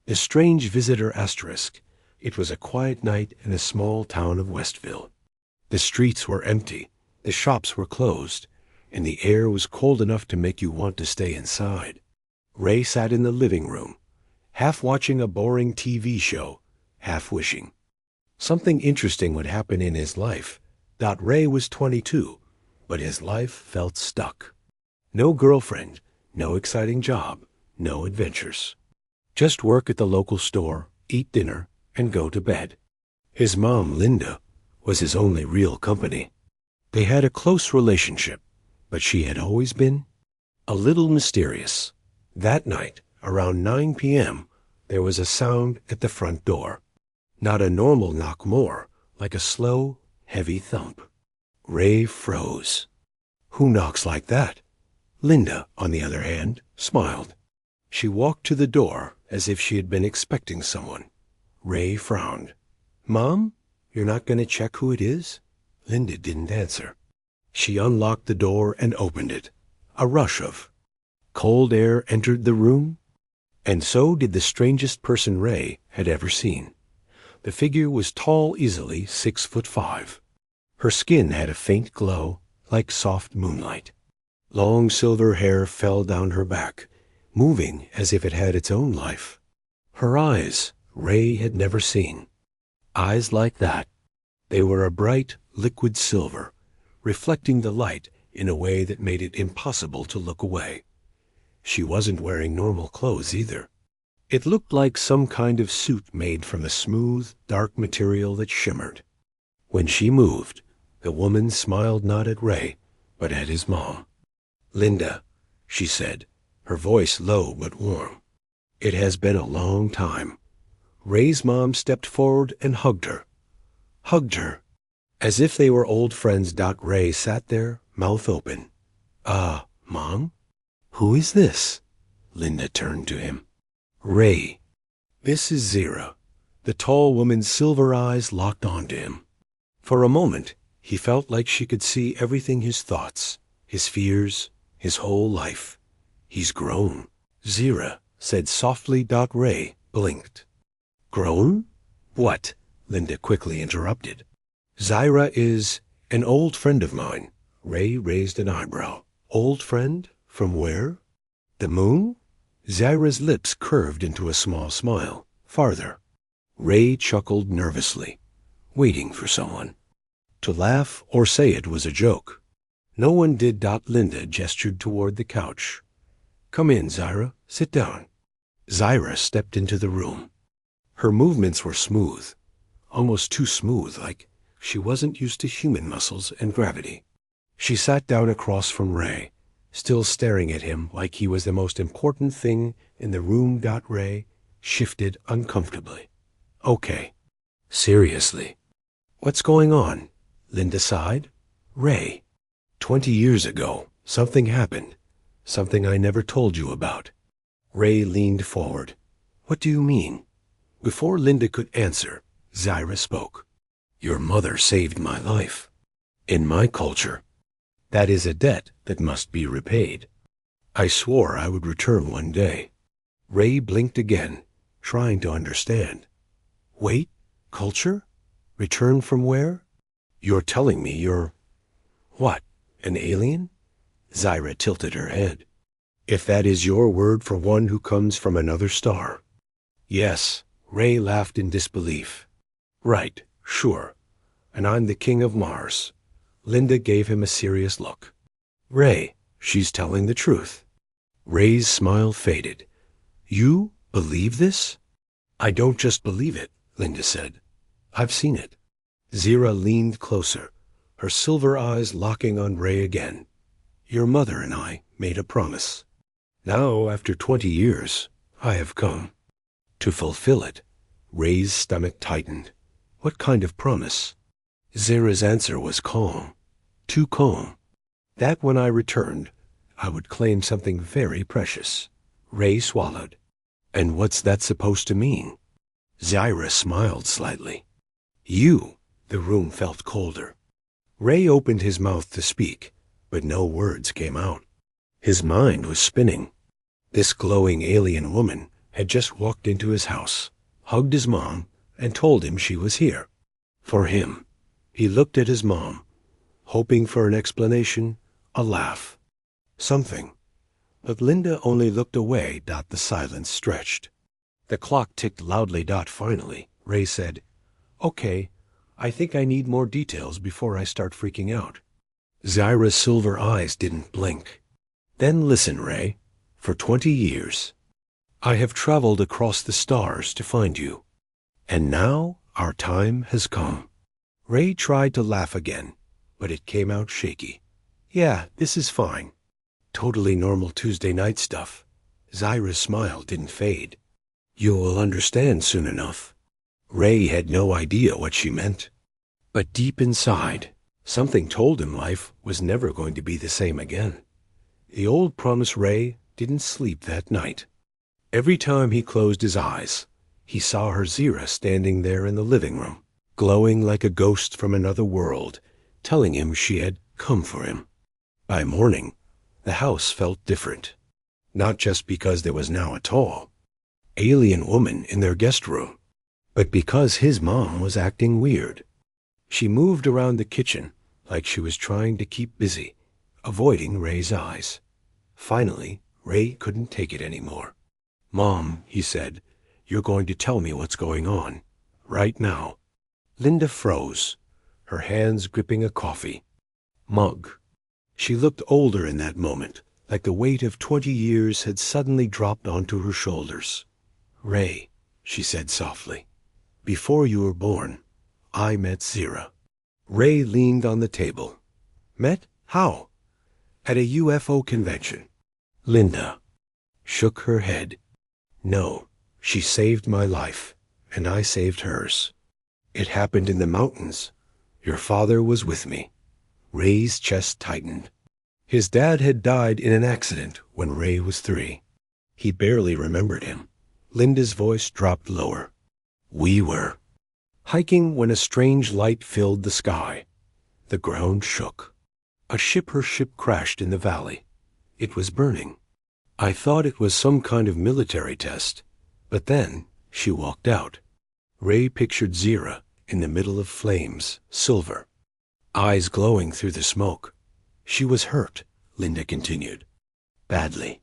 The Strange Visitor Asterisk. It was a quiet night in a small town of Westville. The streets were empty, the shops were closed, and the air was cold enough to make you want to stay inside. Ray sat in the living room, half watching a boring TV show, half wishing something interesting would happen in his life. Ray was 22, but his life felt stuck. No girlfriend, no exciting job, no adventures. Just work at the local store, eat dinner, and go to bed. His mom, Linda, was his only real company. They had a close relationship, but she had always been a little mysterious. That night, around 9 p.m., there was a sound at the front door. Not a normal knock, more like a slow, heavy thump. Ray froze. Who knocks like that? Linda, on the other hand, smiled. She walked to the door as if she had been expecting someone. Ray frowned. "Mom, you're not going to check who it is?" Linda didn't answer. She unlocked the door and opened it. A rush of cold air entered the room, and so did the strangest person Ray had ever seen. The figure was tall, easily 6'5". Her skin had a faint glow, like soft moonlight. Long silver hair fell down her back, moving as if it had its own life. Her eyes, Ray had never seen. Eyes like that. They were a bright, liquid silver, reflecting the light in a way that made it impossible to look away. She wasn't wearing normal clothes either. It looked like some kind of suit made from a smooth, dark material that shimmered. When she moved, the woman smiled not at Ray, but at his mom. "Linda," she said, her voice low but warm. "It has been a long time." Ray's mom stepped forward and hugged her. As if they were old friends. Ray sat there, mouth open. Mom? Who is this?" Linda turned to him. "Ray, this is Zyra." The tall woman's silver eyes locked onto him. For a moment, he felt like she could see everything, his thoughts, his fears, his whole life. "He's grown," Zyra said softly. Ray blinked. "Grown? What?" Linda quickly interrupted. "Zyra is an old friend of mine." Ray raised an eyebrow. "Old friend? From where? The moon?" Zyra's lips curved into a small smile. "Farther." Ray chuckled nervously, waiting for someone to laugh or say it was a joke. No one did. Linda gestured toward the couch. "Come in, Zyra. Sit down." Zyra stepped into the room. Her movements were smooth, almost too smooth, like she wasn't used to human muscles and gravity. She sat down across from Ray, still staring at him like he was the most important thing in the room. Ray shifted uncomfortably. "Okay. Seriously. What's going on?" Linda sighed. "Ray, 20 years ago, something happened. Something I never told you about." Ray leaned forward. "What do you mean?" Before Linda could answer, Zyra spoke. "Your mother saved my life. In my culture, that is a debt that must be repaid. I swore I would return one day." Ray blinked again, trying to understand. "Wait, culture? Return from where? You're telling me you're... what, an alien?" Zyra tilted her head. "If that is your word for one who comes from another star." "Yes," Ray laughed in disbelief. "Right, sure. And I'm the king of Mars." Linda gave him a serious look. "Ray, she's telling the truth." Ray's smile faded. "You believe this?" "I don't just believe it," Linda said. "I've seen it." Zyra leaned closer, her silver eyes locking on Ray again. "Your mother and I made a promise. Now, after 20 years, I have come to fulfill it." Ray's stomach tightened. "What kind of promise?" Zyra's answer was calm. Too calm. "That when I returned, I would claim something very precious." Ray swallowed. "And what's that supposed to mean?" Zyra smiled slightly. "You." The room felt colder. Ray opened his mouth to speak, but no words came out. His mind was spinning. This glowing alien woman had just walked into his house, hugged his mom, and told him she was here. For him, he looked at his mom, hoping for an explanation, a laugh, something. But Linda only looked away. The silence stretched. The clock ticked loudly. Finally, Ray said, "Okay, I think I need more details before I start freaking out." Zyra's silver eyes didn't blink. "Then listen, Ray. For 20 years, I have traveled across the stars to find you. And now our time has come." Ray tried to laugh again, but it came out shaky. "Yeah, this is fine. Totally normal Tuesday night stuff." Zyra's smile didn't fade. "You'll understand soon enough." Ray had no idea what she meant. But deep inside, something told him life was never going to be the same again. The old promise Ray didn't sleep that night. Every time he closed his eyes, he saw her Zyra standing there in the living room, glowing like a ghost from another world, telling him she had come for him. By morning, the house felt different. Not just because there was now a tall, alien woman in their guest room, but because his mom was acting weird. She moved around the kitchen like she was trying to keep busy, avoiding Ray's eyes. Finally, Ray couldn't take it anymore. "Mom," he said, "you're going to tell me what's going on, right now." Linda froze, her hands gripping a coffee mug. She looked older in that moment, like the weight of 20 years had suddenly dropped onto her shoulders. "Ray," she said softly, "before you were born, I met Zyra." Ray leaned on the table. "Met? How?" "At a UFO convention." Linda shook her head. "No, she saved my life, and I saved hers. It happened in the mountains. Your father was with me." Ray's chest tightened. His dad had died in an accident when Ray was 3. He barely remembered him. Linda's voice dropped lower. "We were hiking when a strange light filled the sky. The ground shook. Her ship crashed in the valley. It was burning. I thought it was some kind of military test, but then she walked out." Ray pictured Zyra in the middle of flames, silver, eyes glowing through the smoke. "She was hurt," Linda continued. "Badly.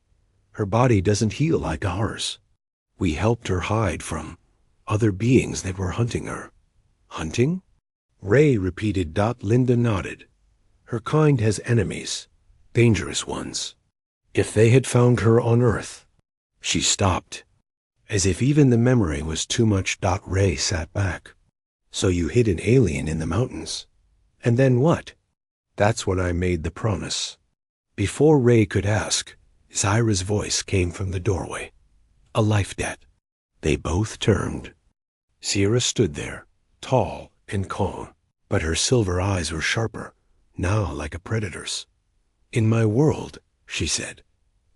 Her body doesn't heal like ours. We helped her hide from other beings that were hunting her." "Hunting?" Ray repeated. Linda nodded. "Her kind has enemies, dangerous ones. If they had found her on Earth—" She stopped, as if even the memory was too much. Ray sat back. "So you hid an alien in the mountains. And then what?" "That's when I made the promise." Before Ray could ask, Zyra's voice came from the doorway. "A life debt." They both turned. Zyra stood there, tall and calm, but her silver eyes were sharper, now like a predator's. "In my world," she said,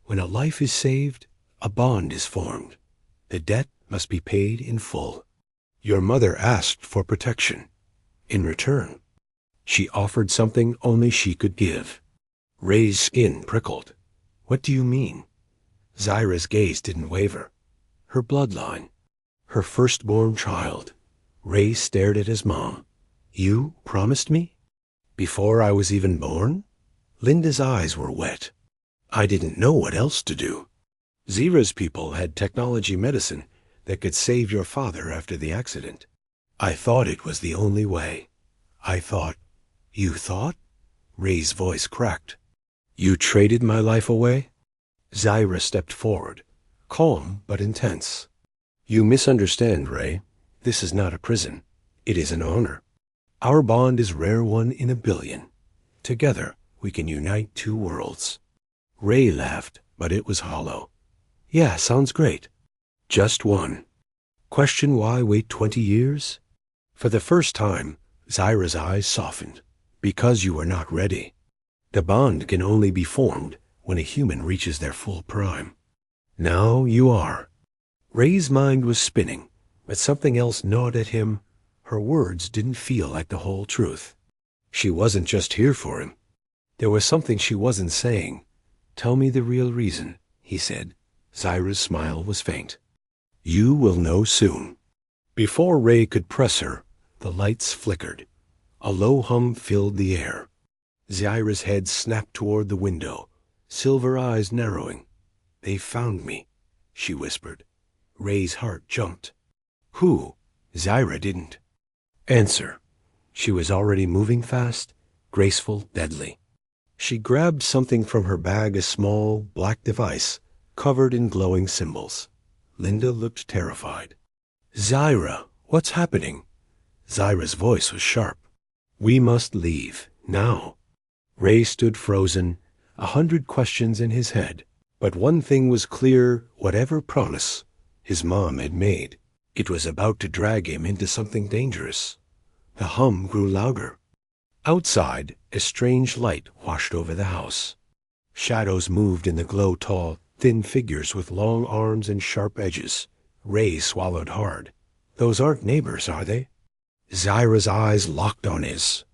"when a life is saved, a bond is formed. The debt must be paid in full. Your mother asked for protection. In return, she offered something only she could give." Ray's skin prickled. "What do you mean?" Zyra's gaze didn't waver. "Her bloodline. Her firstborn child." Ray stared at his mom. "You promised me? Before I was even born?" Linda's eyes were wet. "I didn't know what else to do. Zyra's people had technology medicine that could save your father after the accident. I thought it was the only way. I thought—" "You thought?" Ray's voice cracked. "You traded my life away?" Zyra stepped forward, calm but intense. "You misunderstand, Ray. This is not a prison. It is an honor. Our bond is rare, one in a billion. Together, we can unite 2 worlds." Ray laughed, but it was hollow. "Yeah, sounds great. Just one. Question why wait 20 years? For the first time, Zyra's eyes softened. Because you are not ready. The bond can only be formed when a human reaches their full prime. Now you are." Ray's mind was spinning, but something else gnawed at him. Her words didn't feel like the whole truth. She wasn't just here for him. There was something she wasn't saying. "Tell me the real reason," he said. Zyra's smile was faint. You will know soon. Before Ray could press her, the lights flickered. A low hum filled the air. Zyra's head snapped toward the window, silver eyes narrowing. They found me, she whispered. Ray's heart jumped. Who? Zyra didn't answer. She was already moving fast, graceful, deadly. She grabbed something from her bag, a small, black device covered in glowing symbols. Linda looked terrified. Zyra, what's happening? Zyra's voice was sharp. We must leave, now. Ray stood frozen, 100 questions in his head. But one thing was clear, whatever promise his mom had made, it was about to drag him into something dangerous. The hum grew louder. Outside, a strange light washed over the house. Shadows moved in the glow, tall, thin figures with long arms and sharp edges. Ray swallowed hard. Those aren't neighbors, are they? Zyra's eyes locked on his.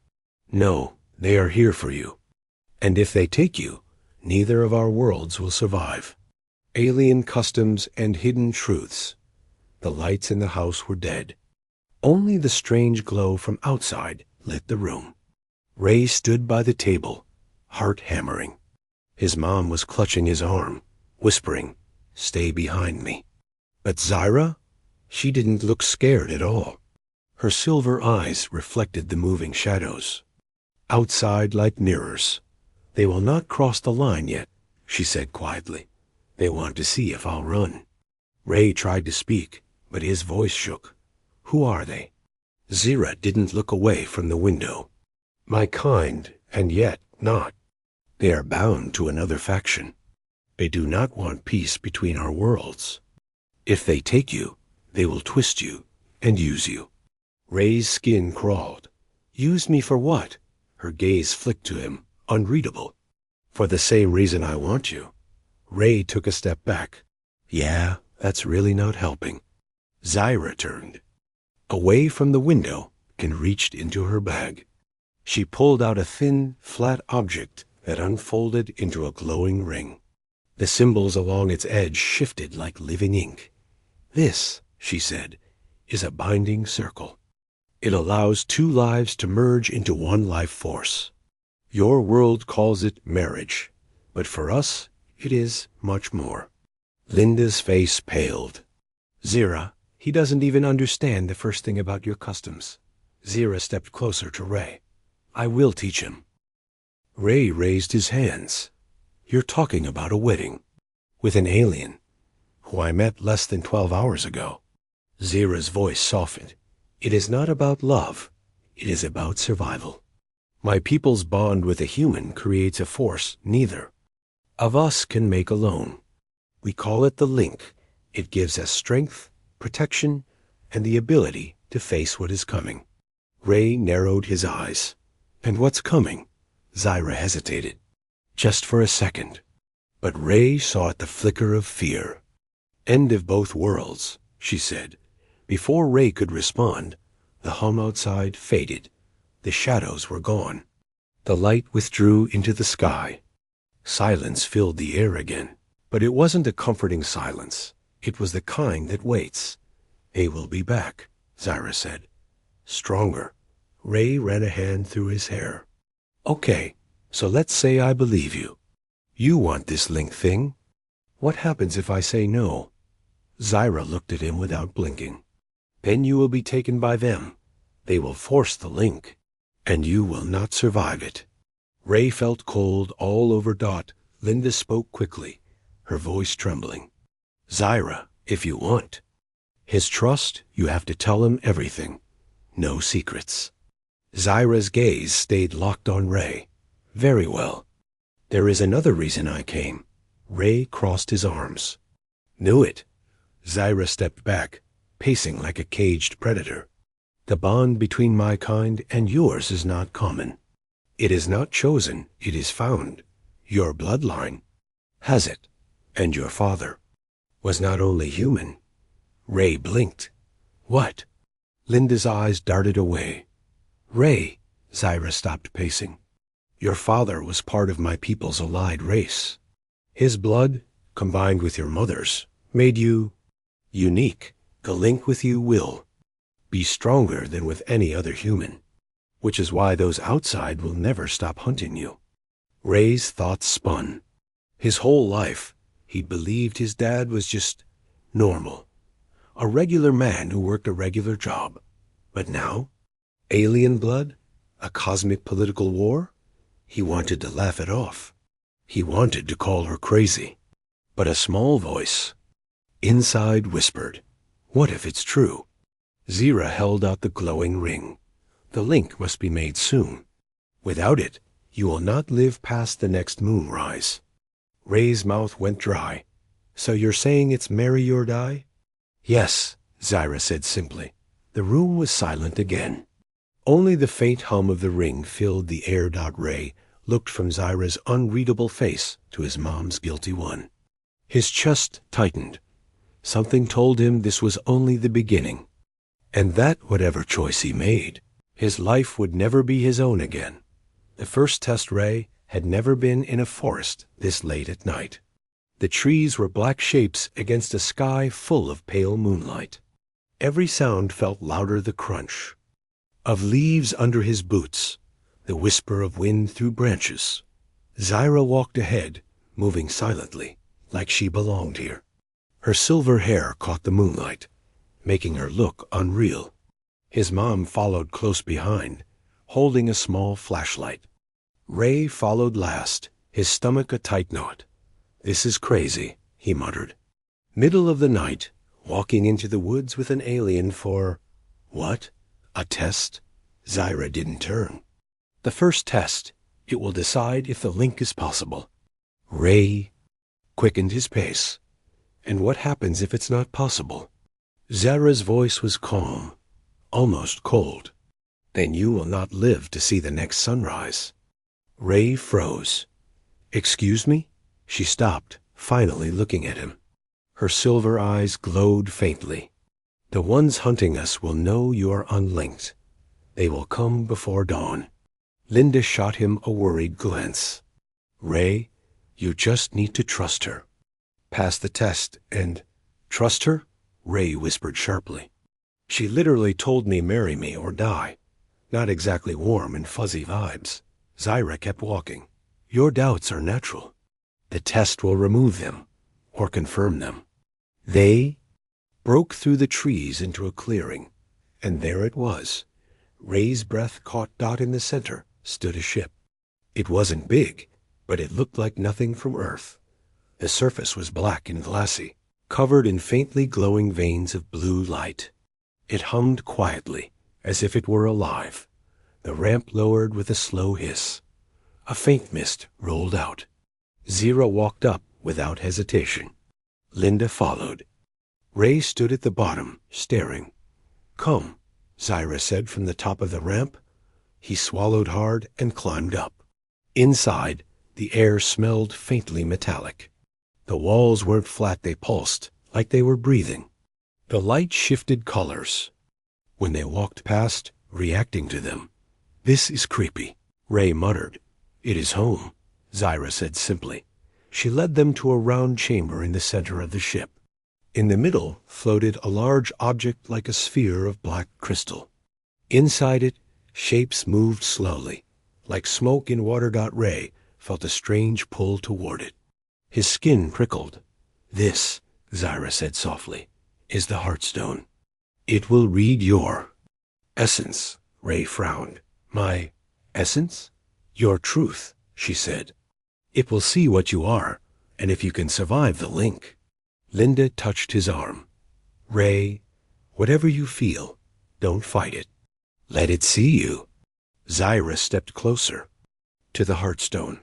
No, they are here for you. And if they take you, neither of our worlds will survive. Alien customs and hidden truths. The lights in the house were dead. Only the strange glow from outside lit the room. Ray stood by the table, heart hammering. His mom was clutching his arm, whispering, "Stay behind me." But Zyra? She didn't look scared at all. Her silver eyes reflected the moving shadows. Outside like mirrors. They will not cross the line yet, she said quietly. They want to see if I'll run. Ray tried to speak, but his voice shook. Who are they? Zyra didn't look away from the window. My kind, and yet not. They are bound to another faction. They do not want peace between our worlds. If they take you, they will twist you and use you. Ray's skin crawled. Use me for what? Her gaze flicked to him, unreadable. For the same reason I want you. Ray took a step back. Yeah, that's really not helping. Zyra turned. Away from the window and reached into her bag. She pulled out a thin, flat object that unfolded into a glowing ring. The symbols along its edge shifted like living ink. This, she said, is a binding circle. It allows two lives to merge into one life force. Your world calls it marriage, but for us, it is much more. Linda's face paled. Zyra, he doesn't even understand the first thing about your customs. Zyra stepped closer to Ray. I will teach him. Ray raised his hands. You're talking about a wedding. With an alien, who I met less than 12 hours ago. Zyra's voice softened. It is not about love. It is about survival. My people's bond with a human creates a force neither of us can make alone. We call it the link. It gives us strength, protection, and the ability to face what is coming. Ray narrowed his eyes. And what's coming? Zyra hesitated. Just for a second. But Ray saw at the flicker of fear. End of both worlds, she said. Before Ray could respond, the hum outside faded. The shadows were gone. The light withdrew into the sky. Silence filled the air again. But it wasn't a comforting silence. It was the kind that waits. They will be back, Zyra said. Stronger. Ray ran a hand through his hair. Okay, so let's say I believe you. You want this link thing. What happens if I say no? Zyra looked at him without blinking. Then you will be taken by them. They will force the link, and you will not survive it. Ray felt cold all over Dot. Linda spoke quickly, her voice trembling. Zyra, if you want. His trust, you have to tell him everything. No secrets. Zyra's gaze stayed locked on Ray. Very well. There is another reason I came. Ray crossed his arms. Knew it. Zyra stepped back, pacing like a caged predator. The bond between my kind and yours is not common. It is not chosen, it is found. Your bloodline has it, and your father was not only human. Ray blinked. What? Linda's eyes darted away. Ray, Zyra stopped pacing. Your father was part of my people's allied race. His blood, combined with your mother's, made you... Unique, the link with you will be stronger than with any other human, which is why those outside will never stop hunting you. Ray's thoughts spun. His whole life, he'd believed his dad was just normal, a regular man who worked a regular job. But now, alien blood, a cosmic political war? He wanted to laugh it off. He wanted to call her crazy. But a small voice inside whispered, "What if it's true?" Zyra held out the glowing ring. "The link must be made soon. Without it, you will not live past the next moonrise." Ray's mouth went dry. "So you're saying it's marry or die?" "Yes," Zyra said simply. The room was silent again. Only the faint hum of the ring filled the air. Ray looked from Zyra's unreadable face to his mom's guilty one. His chest tightened. Something told him this was only the beginning, and that whatever choice he made, his life would never be his own again. The first test Ray had never been in a forest this late at night. The trees were black shapes against a sky full of pale moonlight. Every sound felt louder: the crunch of leaves under his boots, the whisper of wind through branches. Zyra walked ahead, moving silently, like she belonged here. Her silver hair caught the moonlight, making her look unreal. His mom followed close behind, holding a small flashlight. Ray followed last, his stomach a tight knot. "This is crazy," he muttered. Middle of the night, walking into the woods with an alien for what? A test? Zyra didn't turn. The first test. It will decide if the link is possible. Ray quickened his pace. And what happens if it's not possible? Zyra's voice was calm, almost cold. "Then you will not live to see the next sunrise." Ray froze. "Excuse me?" She stopped, finally looking at him. Her silver eyes glowed faintly. "The ones hunting us will know you are unlinked. They will come before dawn." Linda shot him a worried glance. "Ray, you just need to trust her. Pass the test and—" "Trust her?" Ray whispered sharply. "She literally told me marry me or die." Not exactly warm and fuzzy vibes. Zyra kept walking. "Your doubts are natural. The test will remove them, or confirm them." They broke through the trees into a clearing, and there it was. Ray's breath caught. In the center stood a ship. It wasn't big, but it looked like nothing from Earth. The surface was black and glassy, covered in faintly glowing veins of blue light. It hummed quietly, as if it were alive. The ramp lowered with a slow hiss. A faint mist rolled out. Zyra walked up without hesitation. Linda followed. Ray stood at the bottom, staring. "Come," Zyra said from the top of the ramp. He swallowed hard and climbed up. Inside, the air smelled faintly metallic. The walls weren't flat, they pulsed, like they were breathing. The light shifted colors when they walked past, reacting to them. "This is creepy," Ray muttered. "It is home," Zyra said simply. She led them to a round chamber in the center of the ship. In the middle floated a large object like a sphere of black crystal. Inside it, shapes moved slowly, like smoke in water. Ray felt a strange pull toward it. His skin prickled. "This," Zyra said softly, "is the Heartstone. It will read your essence." Ray frowned. "My essence?" "Your truth," she said. "It will see what you are, and if you can survive the link." Linda touched his arm. "Ray, whatever you feel, don't fight it. Let it see you." Zyra stepped closer to the Heartstone.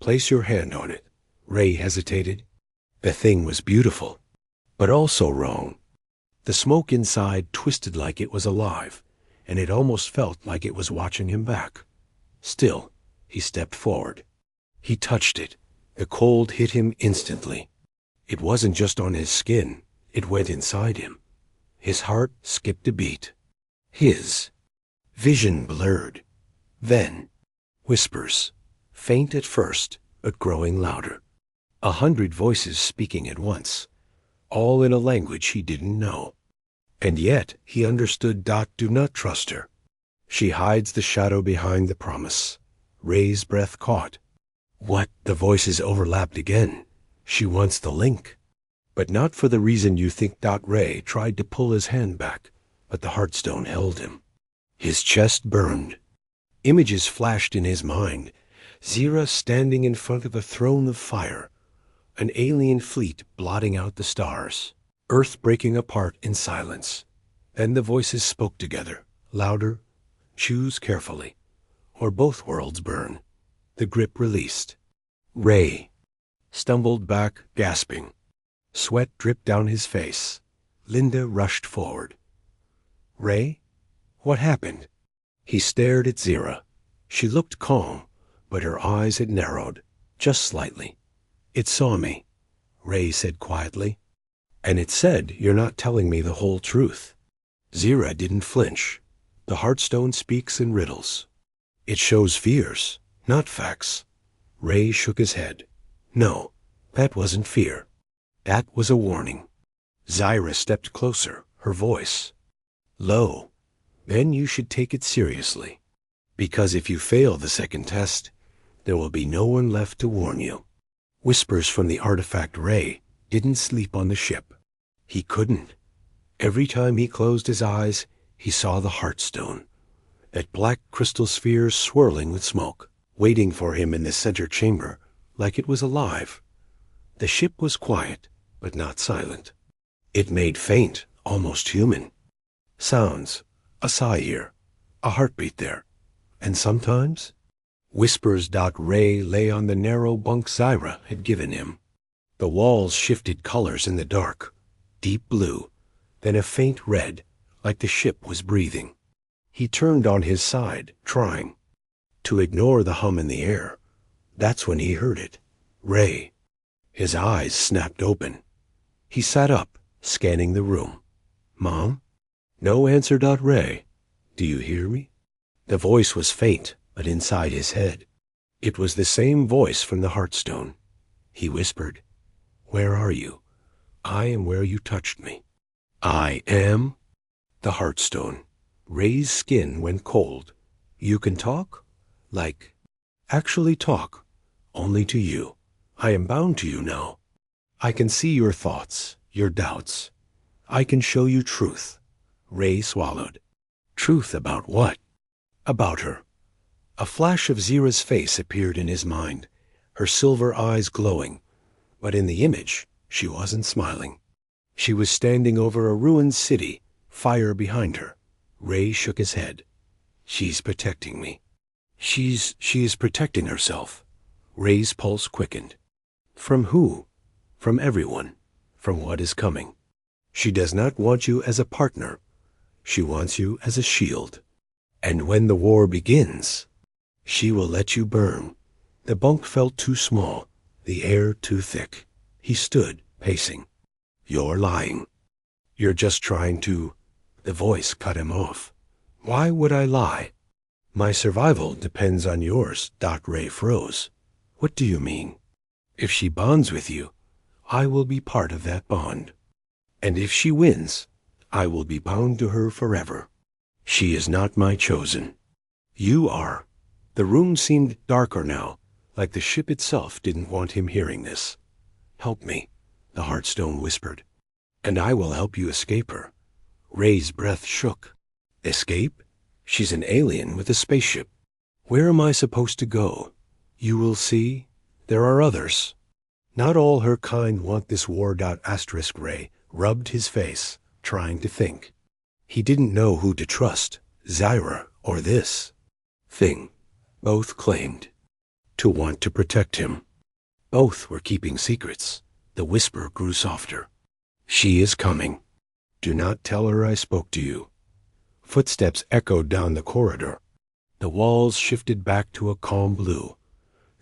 "Place your hand on it." Ray hesitated. The thing was beautiful, but also wrong. The smoke inside twisted like it was alive, and it almost felt like it was watching him back. Still, he stepped forward. He touched it. The cold hit him instantly. It wasn't just on his skin. It went inside him. His heart skipped a beat. His vision blurred. Then, whispers, faint at first, but growing louder. 100 voices speaking at once. all in a language he didn't know. And yet he understood do not trust her. She hides the shadow behind the promise. Ray's breath caught. What? The voices overlapped again. She wants the link. But not for the reason you think. Ray tried to pull his hand back, but the Heartstone held him. His chest burned. Images flashed in his mind. Zyra standing in front of a throne of fire. An alien fleet blotting out the stars. Earth breaking apart in silence. Then the voices spoke together, louder. Choose carefully, or both worlds burn. The grip released. Ray stumbled back, gasping. Sweat dripped down his face. Linda rushed forward. Ray? What happened? He stared at Zyra. She looked calm, but her eyes had narrowed, just slightly. It saw me, Ray said quietly. And it said you're not telling me the whole truth. Zyra didn't flinch. The Heartstone speaks in riddles. It shows fears, not facts. Ray shook his head. No, that wasn't fear. That was a warning. Zyra stepped closer, her voice low. Then you should take it seriously. Because if you fail the second test, there will be no one left to warn you. Whispers from the artifact Ray didn't sleep on the ship. He couldn't. Every time he closed his eyes, he saw the Heartstone, that black crystal sphere swirling with smoke, waiting for him in the center chamber, like it was alive. The ship was quiet, but not silent. It made faint, almost human. Sounds, a sigh here, a heartbeat there, and sometimes whispers. Ray lay on the narrow bunk Zyra had given him. The walls shifted colors in the dark, deep blue, then a faint red, like the ship was breathing. He turned on his side, trying to ignore the hum in the air. That's when he heard it. Ray. His eyes snapped open. He sat up, scanning the room. Mom? No answer. Ray. Do you hear me? The voice was faint, but inside his head. It was the same voice from the Heartstone. He whispered, Where are you? I am where you touched me. I am the Heartstone. Ray's skin went cold. You can talk? Like, actually talk. Only to you. I am bound to you now. I can see your thoughts, your doubts. I can show you truth. Ray swallowed. Truth about what? About her. A flash of Zyra's face appeared in his mind, her silver eyes glowing. But in the image, she wasn't smiling. She was standing over a ruined city, fire behind her. Ray shook his head. She's protecting me. She is protecting herself. Ray's pulse quickened. From who? From everyone. From what is coming. She does not want you as a partner. She wants you as a shield. And when the war begins, she will let you burn. The bunk felt too small, the air too thick. He stood, pacing. You're lying. You're just trying to... The voice cut him off. Why would I lie? My survival depends on yours. Ray froze. What do you mean? If she bonds with you, I will be part of that bond. And if she wins, I will be bound to her forever. She is not my chosen. You are. The room seemed darker now, like the ship itself didn't want him hearing this. Help me, the Heartstone whispered, and I will help you escape her. Ray's breath shook. Escape? She's an alien with a spaceship. Where am I supposed to go? You will see. There are others. Not all her kind want this war. Ray rubbed his face, trying to think. He didn't know who to trust, Zyra or this thing. Both claimed to want to protect him. Both were keeping secrets. The whisper grew softer. She is coming. Do not tell her I spoke to you. Footsteps echoed down the corridor. The walls shifted back to a calm blue.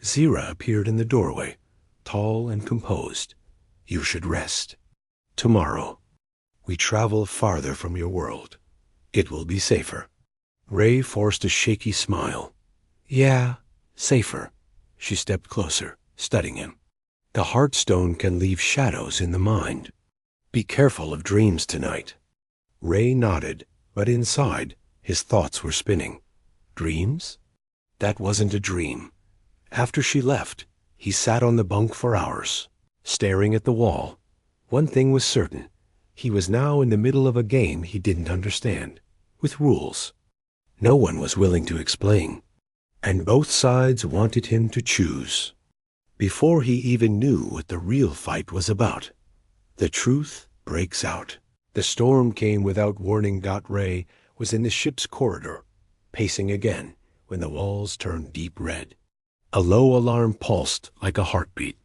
Zyra appeared in the doorway, tall and composed. You should rest. Tomorrow, we travel farther from your world. It will be safer. Ray forced a shaky smile. Yeah, safer. She stepped closer, studying him. The Heartstone can leave shadows in the mind. Be careful of dreams tonight. Ray nodded, but inside, his thoughts were spinning. Dreams? That wasn't a dream. After she left, he sat on the bunk for hours, staring at the wall. One thing was certain. He was now in the middle of a game he didn't understand, with rules no one was willing to explain, and both sides wanted him to choose. Before he even knew what the real fight was about, the truth breaks out. The storm came without warning. Ray was in the ship's corridor, pacing again when the walls turned deep red. A low alarm pulsed like a heartbeat.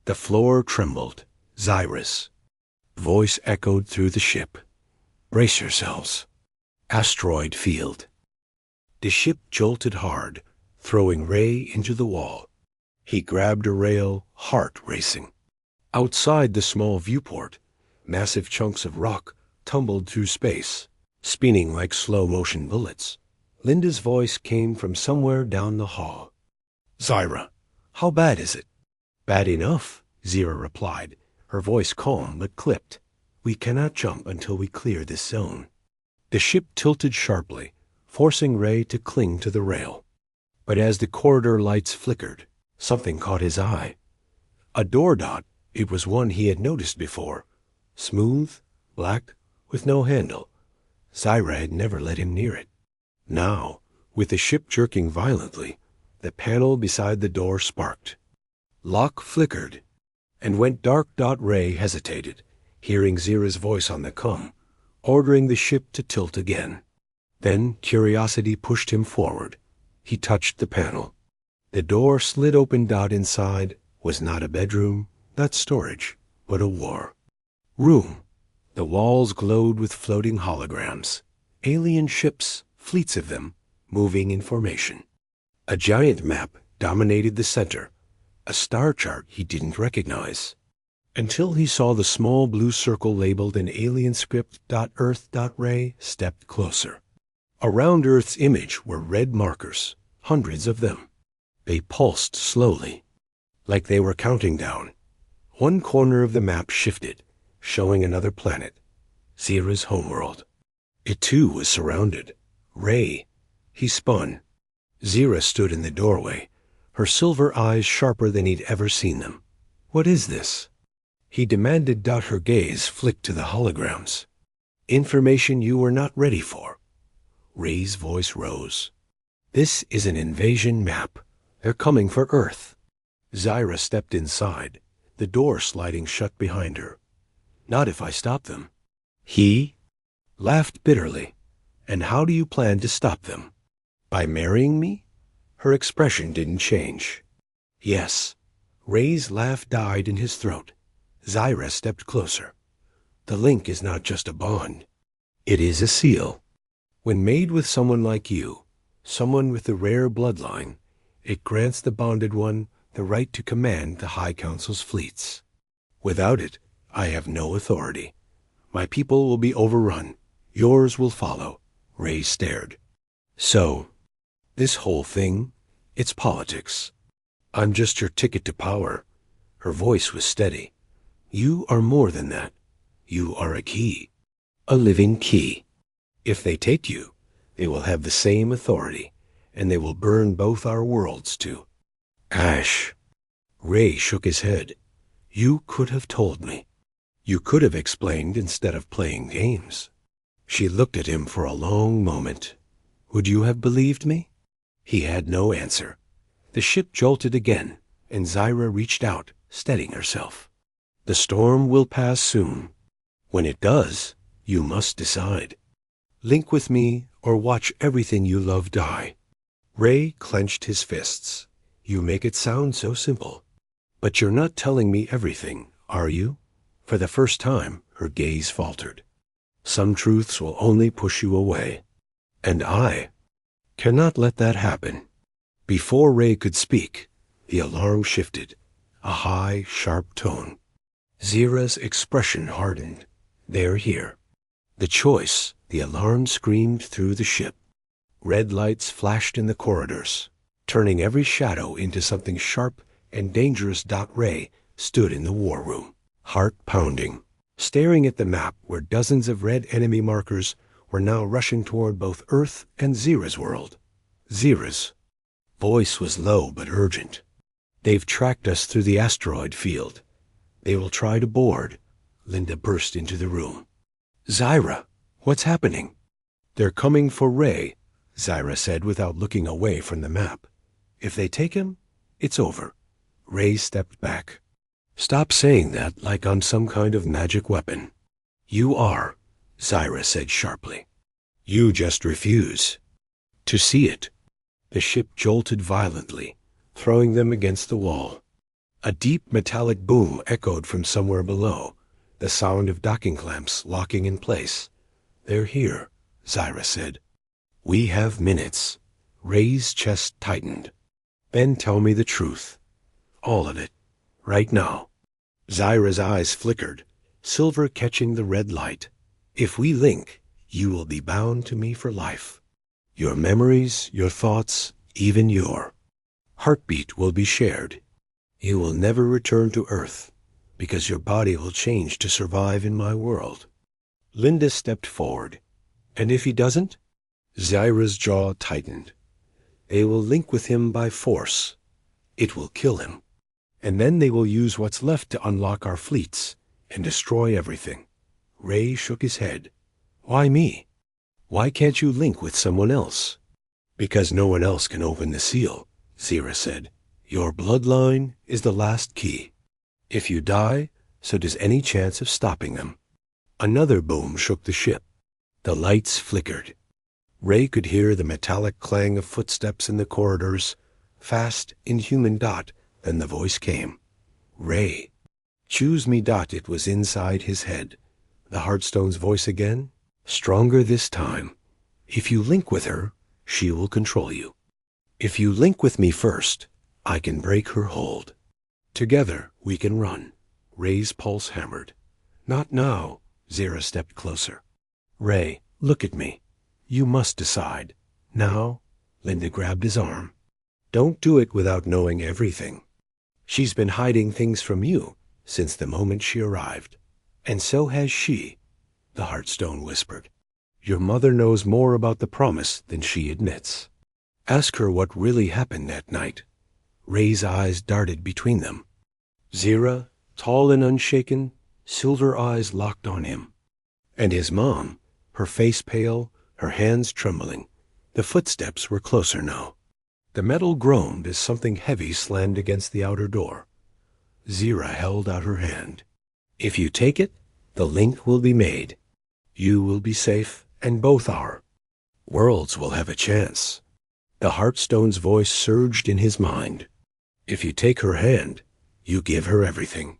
The floor trembled. Zyra's voice echoed through the ship. Brace yourselves. Asteroid field. The ship jolted hard, throwing Ray into the wall. He grabbed a rail, heart racing. Outside the small viewport, massive chunks of rock tumbled through space, spinning like slow-motion bullets. Linda's voice came from somewhere down the hall. Zyra, how bad is it? Bad enough, Zyra replied, her voice calm but clipped. We cannot jump until we clear this zone. The ship tilted sharply, forcing Ray to cling to the rail. But as the corridor lights flickered, something caught his eye. A door dot. It was one he had noticed before. Smooth, black, with no handle. Zyra had never let him near it. Now, with the ship jerking violently, the panel beside the door sparked. Lock flickered and went dark. Ray hesitated, hearing Zyra's voice on the comm, ordering the ship to tilt again. Then curiosity pushed him forward. He touched the panel. The door slid open. Inside was not a bedroom, not storage, but a war room. The walls glowed with floating holograms. Alien ships, fleets of them, moving in formation. A giant map dominated the center, a star chart he didn't recognize, until he saw the small blue circle labeled in alien script. Earth. Ray stepped closer. Around Earth's image were red markers, hundreds of them. They pulsed slowly, like they were counting down. One corner of the map shifted, showing another planet, Zyra's homeworld. It too was surrounded. Ray. He spun. Zyra stood in the doorway, her silver eyes sharper than he'd ever seen them. What is this? He demanded. Her gaze flicked to the holograms. Information you were not ready for. Ray's voice rose. This is an invasion map. They're coming for Earth. Zyra stepped inside, the door sliding shut behind her. Not if I stop them. He laughed bitterly. And how do you plan to stop them? By marrying me? Her expression didn't change. Yes. Ray's laugh died in his throat. Zyra stepped closer. The link is not just a bond. It is a seal. When made with someone like you, someone with the rare bloodline, it grants the bonded one the right to command the High Council's fleets. Without it, I have no authority. My people will be overrun. Yours will follow. Ray stared. So, this whole thing, it's politics. I'm just your ticket to power. Her voice was steady. You are more than that. You are a key. A living key. If they take you, they will have the same authority, and they will burn both our worlds too. Ash. Ray shook his head. You could have told me. You could have explained instead of playing games. She looked at him for a long moment. Would you have believed me? He had no answer. The ship jolted again, and Zyra reached out, steadying herself. The storm will pass soon. When it does, you must decide. Link with me or watch everything you love die. Ray clenched his fists. You make it sound so simple. But you're not telling me everything, are you? For the first time, her gaze faltered. Some truths will only push you away. And I cannot let that happen. Before Ray could speak, the alarm shifted, a high, sharp tone. Zyra's expression hardened. They're here. The choice, the alarm screamed through the ship. Red lights flashed in the corridors, turning every shadow into something sharp and dangerous. Ray stood in the war room, heart pounding. staring at the map where dozens of red enemy markers were now rushing toward both Earth and Zyra's world. Zyra's voice was low but urgent. They've tracked us through the asteroid field. They will try to board. Linda burst into the room. Zyra, what's happening? They're coming for Ray, Zyra said without looking away from the map. If they take him, it's over. Ray stepped back. Stop saying that like I'm some kind of magic weapon. You are, Zyra said sharply. You just refuse to see it. The ship jolted violently, throwing them against the wall. A deep metallic boom echoed from somewhere below, the sound of docking clamps locking in place. They're here, Zyra said. We have minutes. Ray's chest tightened. Then tell me the truth. All of it. Right now. Zyra's eyes flickered, silver catching the red light. If we link, you will be bound to me for life. Your memories, your thoughts, even your heartbeat will be shared. You will never return to Earth, because your body will change to survive in my world. Linda stepped forward. And if he doesn't? Zyra's jaw tightened. They will link with him by force. It will kill him. And then they will use what's left to unlock our fleets and destroy everything. Ray shook his head. Why me? Why can't you link with someone else? Because no one else can open the seal, Zyra said. Your bloodline is the last key. If you die, so does any chance of stopping them. Another boom shook the ship. The lights flickered. Ray could hear the metallic clang of footsteps in the corridors. Fast, inhuman dot. Then the voice came. Ray. Choose me. It was inside his head. The Heartstone's voice again. Stronger this time. If you link with her, she will control you. If you link with me first, I can break her hold. Together we can run. Ray's pulse hammered. Not now. Zyra stepped closer. Ray, look at me. You must decide. Now? Linda grabbed his arm. Don't do it without knowing everything. She's been hiding things from you since the moment she arrived. And so has she, the Heartstone whispered. Your mother knows more about the promise than she admits. Ask her what really happened that night. Ray's eyes darted between them. Zyra, tall and unshaken, silver eyes locked on him. And his mom, her face pale, her hands trembling. The footsteps were closer now. The metal groaned as something heavy slammed against the outer door. Zyra held out her hand. If you take it, the link will be made. You will be safe, and both are. Worlds will have a chance. The Heartstone's voice surged in his mind. If you take her hand, you give her everything.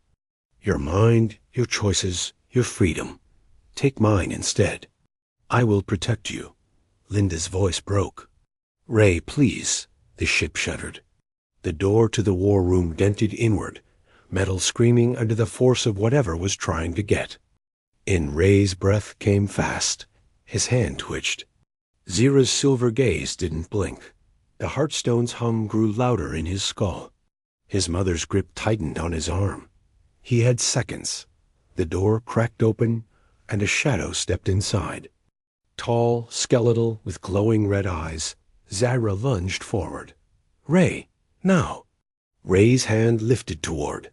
Your mind, your choices, your freedom. Take mine instead. I will protect you. Linda's voice broke. Ray, please. The ship shuddered. The door to the war room dented inward, metal screaming under the force of whatever was trying to get. In Ray's breath came fast. His hand twitched. Zyra's silver gaze didn't blink. The Heartstone's hum grew louder in his skull. His mother's grip tightened on his arm. He had seconds. The door cracked open, and a shadow stepped inside. Tall, skeletal, with glowing red eyes, Zyra lunged forward. Ray, now! Ray's hand lifted toward.